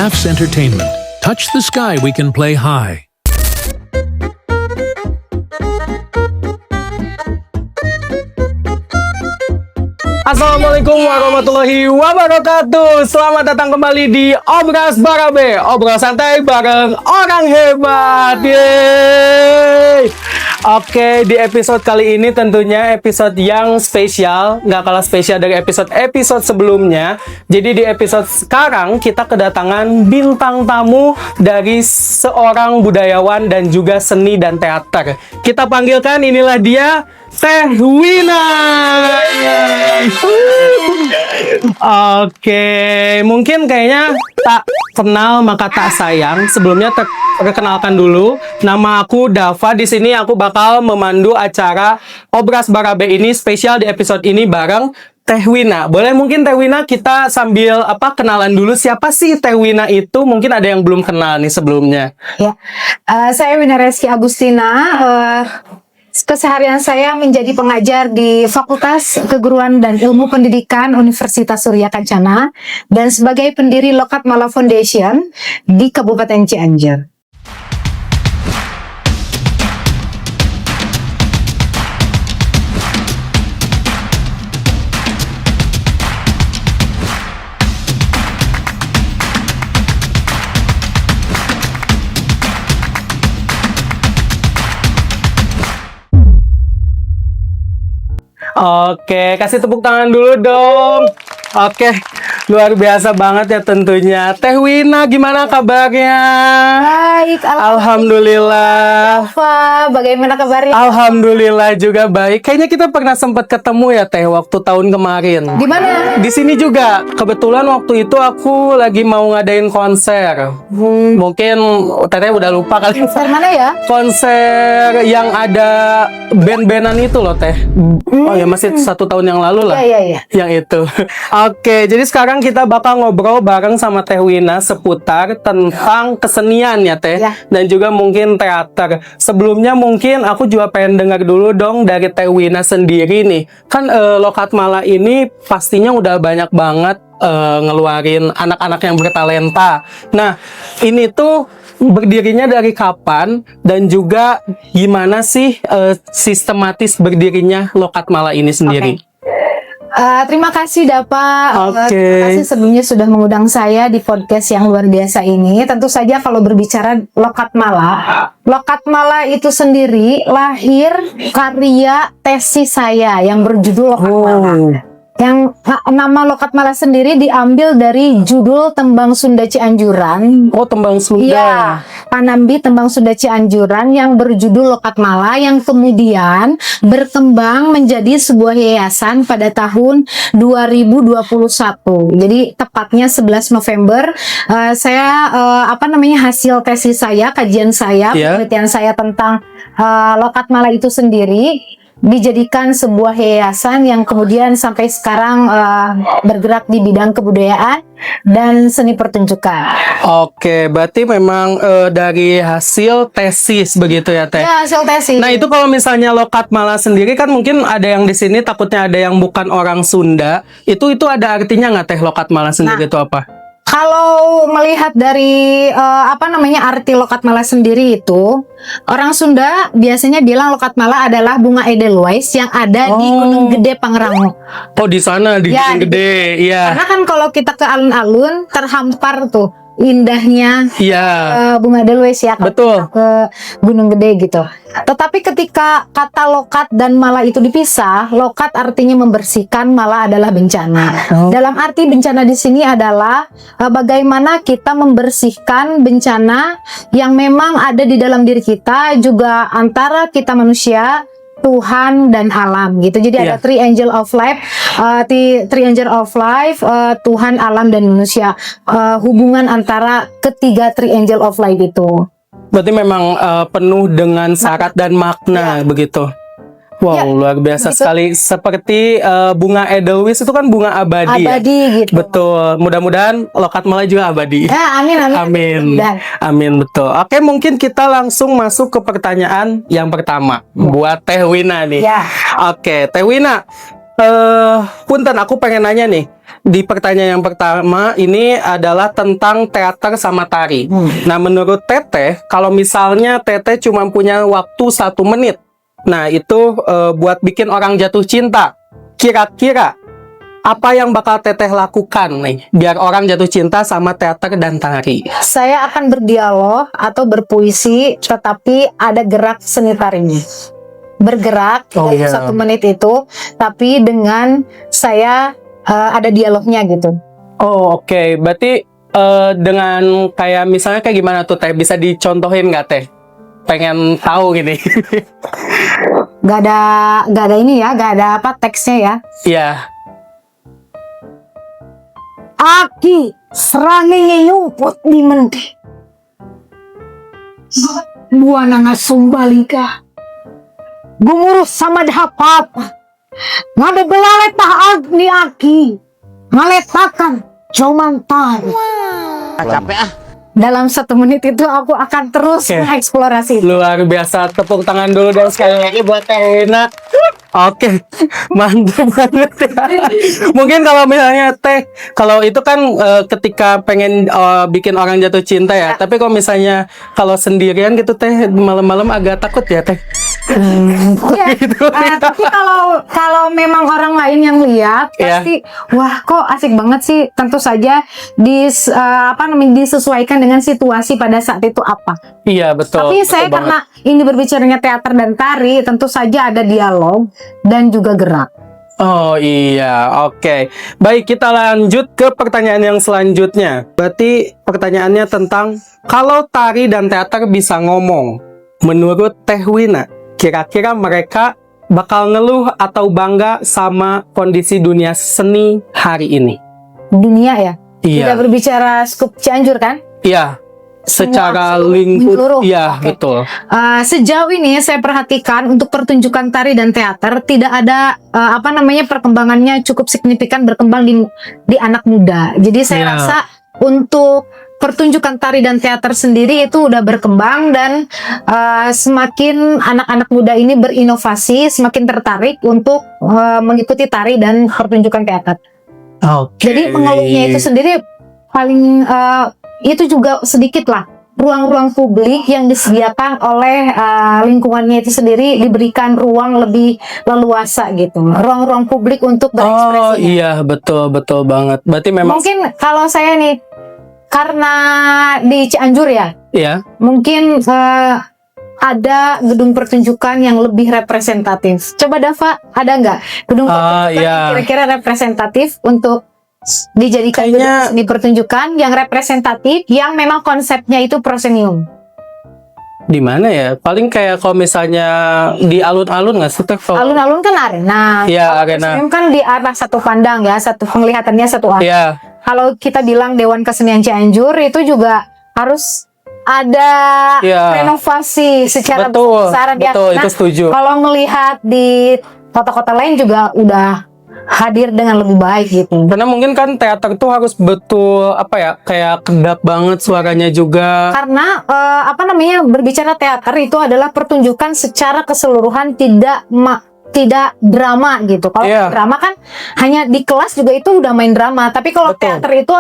Laughs Entertainment. Touch the sky, we can play high. Assalamualaikum warahmatullahi wabarakatuh. Selamat datang kembali di Obras Barabe, obrol santai bareng orang hebat. Yeay. Oke, di episode kali ini tentunya episode yang spesial, nggak kalah spesial dari episode sebelumnya. Jadi di episode sekarang kita kedatangan bintang tamu dari seorang budayawan dan juga seni dan teater. Kita panggilkan, inilah dia, Teh Wina. Oke, mungkin kayaknya tak kenal maka tak sayang. Sebelumnya perkenalkan dulu, nama aku Dava. Di sini aku bakal memandu acara Obras Barabe ini spesial di episode ini bareng Teh Wina. Boleh mungkin Teh Wina kita sambil kenalan dulu, siapa sih Teh Wina itu? Mungkin ada yang belum kenal nih sebelumnya. Ya, saya Wina Reski Agustina. Keseharian saya menjadi pengajar di Fakultas Keguruan dan Ilmu Pendidikan Universitas Surya Kencana dan sebagai pendiri Lokat Mala Foundation di Kabupaten Cianjur. Oke, kasih tepuk tangan dulu dong. Oke, luar biasa banget ya tentunya. Teh Wina, gimana kabarnya? Baik, Alhamdulillah. Alhamdulillah. Bagaimana kabarnya? Alhamdulillah juga baik. Kayaknya kita pernah sempat ketemu ya Teh waktu tahun kemarin. Di mana? Di sini juga. Kebetulan waktu itu aku lagi mau ngadain konser. Mungkin Teteh udah lupa kali. Konser mana ya? Konser yang ada band-bandan itu loh Teh. Oh ya, masih 1 tahun yang lalu lah. Iya. Yang itu. Oke, jadi sekarang kita bakal ngobrol bareng sama Teh Wina seputar tentang kesenian ya Teh. Ya. Dan juga mungkin teater. Sebelumnya mungkin aku juga pengen dengar dulu dong dari Teh Wina sendiri nih. Kan Lokat Mala ini pastinya udah banyak banget ngeluarin anak-anak yang bertalenta. Nah, ini tuh berdirinya dari kapan dan juga gimana sih sistematis berdirinya Lokat Mala ini sendiri? Terima kasih Dapa. Oke. Terima kasih sebelumnya sudah mengundang saya di podcast yang luar biasa ini. Tentu saja kalau berbicara Lokat Mala itu sendiri lahir karya tesis saya yang berjudul Lokat Mala. Yang nama Lokat Mala sendiri diambil dari judul Tembang Sunda Cianjuran. Oh, Tembang Sunda. Iya, Panambi Tembang Sunda Cianjuran yang berjudul Lokat Mala yang kemudian berkembang menjadi sebuah yayasan pada tahun 2021. Jadi tepatnya 11 November saya hasil tesis saya, kajian saya, penelitian saya tentang Lokat Mala itu sendiri dijadikan sebuah yayasan yang kemudian sampai sekarang bergerak di bidang kebudayaan dan seni pertunjukan. Oke, berarti memang dari hasil tesis begitu ya Teh? Ya, hasil tesis. Nah itu kalau misalnya Lokat Mala sendiri kan mungkin ada yang di sini takutnya ada yang bukan orang Sunda. Itu ada artinya nggak Teh Lokat Mala sendiri itu apa? Kalau melihat dari arti Lokat Mala sendiri itu, orang Sunda biasanya bilang Lokat Mala adalah bunga edelweiss yang ada di Gunung Gede Pangrango. Oh, di sana di Gunung Gede, iya. Karena kan kalau kita ke alun-alun terhampar tuh indahnya bunga edelweiss ya, betul, ke Gunung Gede gitu. Tetapi ketika kata lokat dan mala itu dipisah, lokat artinya membersihkan, mala adalah bencana. Dalam arti bencana di sini adalah bagaimana kita membersihkan bencana yang memang ada di dalam diri kita, juga antara kita manusia, Tuhan dan alam gitu. Jadi ada three angel of life, Tuhan, alam dan manusia. Hubungan antara ketiga three angel of life itu. Berarti memang penuh dengan syarat dan makna begitu. Wow, luar biasa gitu. Sekali. Seperti bunga edelweiss itu kan bunga abadi ya? Gitu. Betul. Mudah-mudahan Lokat Mala juga abadi. Ya, amin. Amin, betul. Oke, mungkin kita langsung masuk ke pertanyaan yang pertama buat Teh Wina nih. Ya. Oke, Teh Wina. Punten, aku pengen nanya nih. Di pertanyaan yang pertama ini adalah tentang teater sama tari. Nah, menurut Teteh, kalau misalnya Teteh cuma punya waktu 1 menit, nah itu buat bikin orang jatuh cinta. Kira-kira apa yang bakal Teteh lakukan nih biar orang jatuh cinta sama teater dan tari? Saya akan berdialog atau berpuisi, tetapi ada gerak seni tarinya. Bergerak dalam 1 menit itu, tapi dengan saya ada dialognya gitu. Oh, oke. Berarti dengan kayak misalnya kayak gimana tuh Teh? Bisa dicontohin nggak Teh? Pengen tahu gini. Gak ada ini ya, gak ada apa teksnya ya. Iya. Aki serangi nyumput di mende. Buana ngasumbalika. Gumurus sama dahapapa. Ngade belaleta agni aki. Ngaletakan jomantar. Capek ah. Dalam 1 menit itu aku akan terus mengeksplorasi. Luar biasa, tepuk tangan dulu dan sekali lagi buat Teh Wina. Oke, mantap banget ya. Mungkin kalau misalnya Teh, kalau itu kan ketika pengen bikin orang jatuh cinta ya. Tapi kalau misalnya kalau sendirian gitu Teh, malam-malam agak takut ya Teh. Ya, tapi kalau memang orang lain yang lihat pasti wah kok asik banget sih. Tentu saja disesuaikan dengan situasi pada saat itu apa. Iya betul. Tapi saya betul karena ini berbicaranya teater dan tari, tentu saja ada dialog dan juga gerak. Oh iya, oke. Baik, kita lanjut ke pertanyaan yang selanjutnya. Berarti pertanyaannya tentang kalau tari dan teater bisa ngomong, menurut Teh Wina, kira-kira mereka bakal ngeluh atau bangga sama kondisi dunia seni hari ini? Dunia ya? Iya. Tidak berbicara skup Cianjur kan? Iya. Secara lingkup, iya betul. Sejauh ini saya perhatikan untuk pertunjukan tari dan teater tidak ada perkembangannya cukup signifikan berkembang di anak muda. Jadi saya rasa untuk pertunjukan tari dan teater sendiri itu udah berkembang dan semakin anak-anak muda ini berinovasi, semakin tertarik untuk mengikuti tari dan pertunjukan teater. Jadi mengeluhnya itu sendiri paling itu juga sedikit lah ruang-ruang publik yang disediakan oleh lingkungannya itu sendiri diberikan ruang lebih leluasa gitu, ruang-ruang publik untuk berekspresi. Oh iya betul banget. Berarti memang mungkin kalau saya nih karena di Cianjur ya, mungkin ada gedung pertunjukan yang lebih representatif. Coba Dava, ada nggak gedung pertunjukan yang kira-kira representatif untuk dijadikan gedung seni pertunjukan yang representatif, yang memang konsepnya itu prosenium? Di mana ya? Paling kayak kalau misalnya di alun-alun nggak sih? Alun-alun kan arena. Iya, arena. Prosenium kan di arah satu pandang ya, satu penglihatannya satu arah. Iya. Kalau kita bilang Dewan Kesenian Cianjur itu juga harus ada renovasi secara besar. Betul, itu setuju. Kalau melihat di kota-kota lain juga udah hadir dengan lebih baik gitu. Karena mungkin kan teater tuh harus betul kayak kedap banget suaranya juga. Karena berbicara teater itu adalah pertunjukan secara keseluruhan, tidak drama gitu. Kalau drama kan hanya di kelas juga itu udah main drama. Tapi kalau teater itu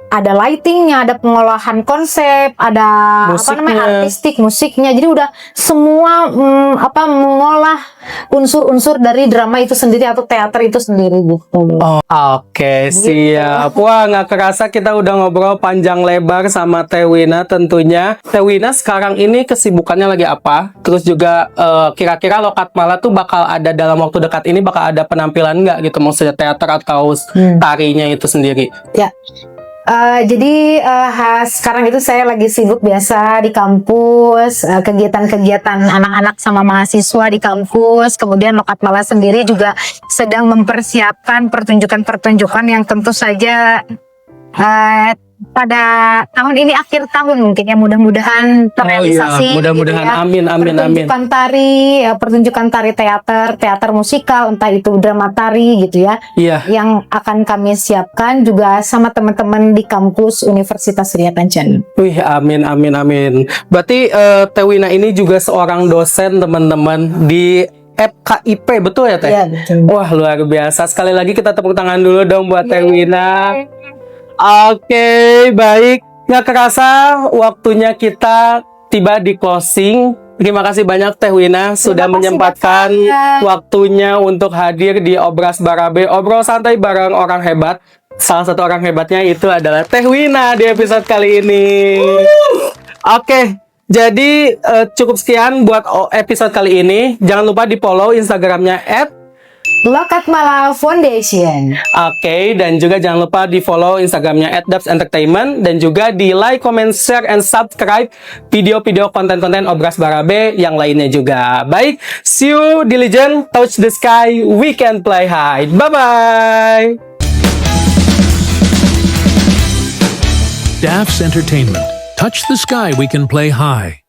ada lightingnya, ada pengolahan konsep, ada artistik, musiknya. Jadi udah semua mengolah unsur-unsur dari drama itu sendiri atau teater itu sendiri gitu. Oke, siap. Wah, nggak kerasa kita udah ngobrol panjang lebar sama Teh Wina tentunya. Teh Wina sekarang ini kesibukannya lagi apa? Terus juga kira-kira Lokat Mala tuh bakal ada dalam waktu dekat ini bakal ada penampilan nggak gitu? Maksudnya teater atau tarinya itu sendiri? Ya. Jadi sekarang itu saya lagi sibuk biasa di kampus, kegiatan-kegiatan anak-anak sama mahasiswa di kampus. Kemudian Lokat Mala sendiri juga sedang mempersiapkan pertunjukan-pertunjukan yang tentu saja pada tahun ini akhir tahun mungkin ya, mudah-mudahan terrealisasi. Mudah-mudahan, gitu ya. Pertunjukan tari, pertunjukan tari teater musikal, entah itu drama tari gitu ya. Yang akan kami siapkan juga sama teman-teman di kampus Universitas Ria Kencana. Wih, amin. Berarti Teh Wina ini juga seorang dosen teman-teman di FKIP, betul ya Teh? Iya, betul. Wah, luar biasa. Sekali lagi kita tepuk tangan dulu dong buat Teh Wina. Oke, baik. Nggak kerasa waktunya kita tiba di closing. Terima kasih banyak Teh Wina sudah kasih, menyempatkan Bapak. waktunya untuk hadir di Obras Barabe, obrol santai bareng orang hebat. Salah satu orang hebatnya itu adalah Teh Wina di episode kali ini. Oke, jadi cukup sekian buat episode kali ini. Jangan lupa di follow Instagramnya Lokatmala Foundation. Oke, dan juga jangan lupa di follow Instagramnya @dubs_entertainment dan juga di like, comment, share, and subscribe video-video konten-konten Obras Barabe yang lainnya juga. Baik, see you di Legend, touch the sky, we can play high. Bye-bye! Daff's Entertainment. Touch the sky, we can play high.